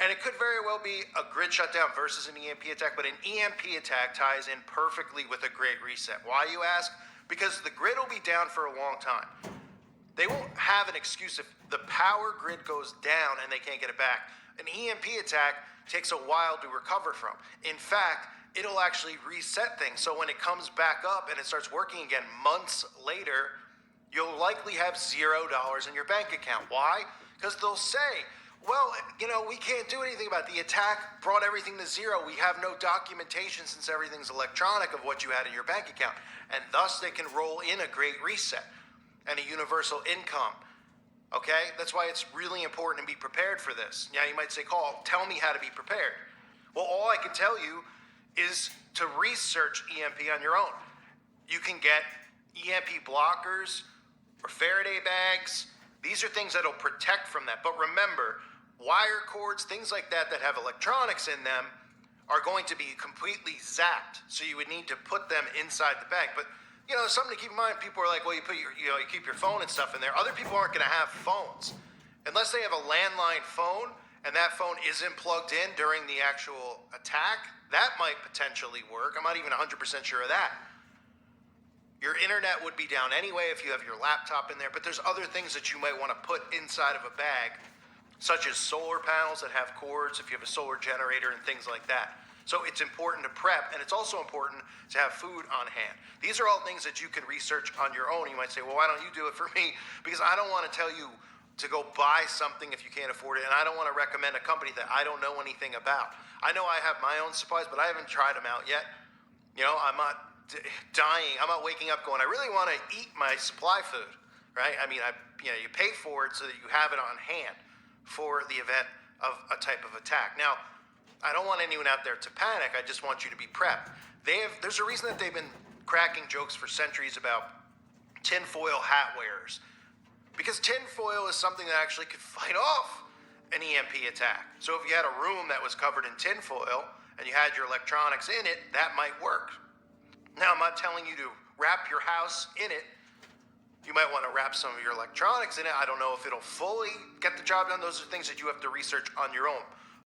And it could very well be a grid shutdown versus an EMP attack, but an EMP attack ties in perfectly with a great reset. Why, you ask? Because the grid will be down for a long time. They won't have an excuse if the power grid goes down and they can't get it back. An EMP attack takes a while to recover from. In fact, it'll actually reset things. So when it comes back up and it starts working again months later, you'll likely have $0 in your bank account. Why? Because they'll say, well, we can't do anything about it. The attack brought everything to zero. We have no documentation since everything's electronic of what you had in your bank account. And thus they can roll in a great reset and a universal income. Okay? That's why it's really important to be prepared for this. Now you might say, Carl, tell me how to be prepared. Well, all I can tell you is to research EMP on your own. You can get EMP blockers or Faraday bags. These are things that'll protect from that. But remember, wire cords, things like that have electronics in them are going to be completely zapped. So you would need to put them inside the bag. But something to keep in mind, people are like, well, you put you keep your phone and stuff in there. Other people aren't going to have phones. Unless they have a landline phone and that phone isn't plugged in during the actual attack, that might potentially work. I'm not even 100% sure of that. Your internet would be down anyway if you have your laptop in there, but there's other things that you might want to put inside of a bag, such as solar panels that have cords, if you have a solar generator and things like that. So it's important to prep, and it's also important to have food on hand. These are all things that you can research on your own. You might say, well, why don't you do it for me? Because I don't want to tell you to go buy something if you can't afford it, and I don't want to recommend a company that I don't know anything about. I know I have my own supplies, but I haven't tried them out yet. I'm not dying. I'm not waking up going, I really want to eat my supply food, right? I mean, you pay for it so that you have it on hand for the event of a type of attack. Now, I don't want anyone out there to panic. I just want you to be prepped. There's a reason that they've been cracking jokes for centuries about tinfoil hat wearers, because tinfoil is something that actually could fight off an EMP attack. So if you had a room that was covered in tinfoil and you had your electronics in it, that might work. Now, I'm not telling you to wrap your house in it. You might want to wrap some of your electronics in it. I don't know if it'll fully get the job done. Those are things that you have to research on your own.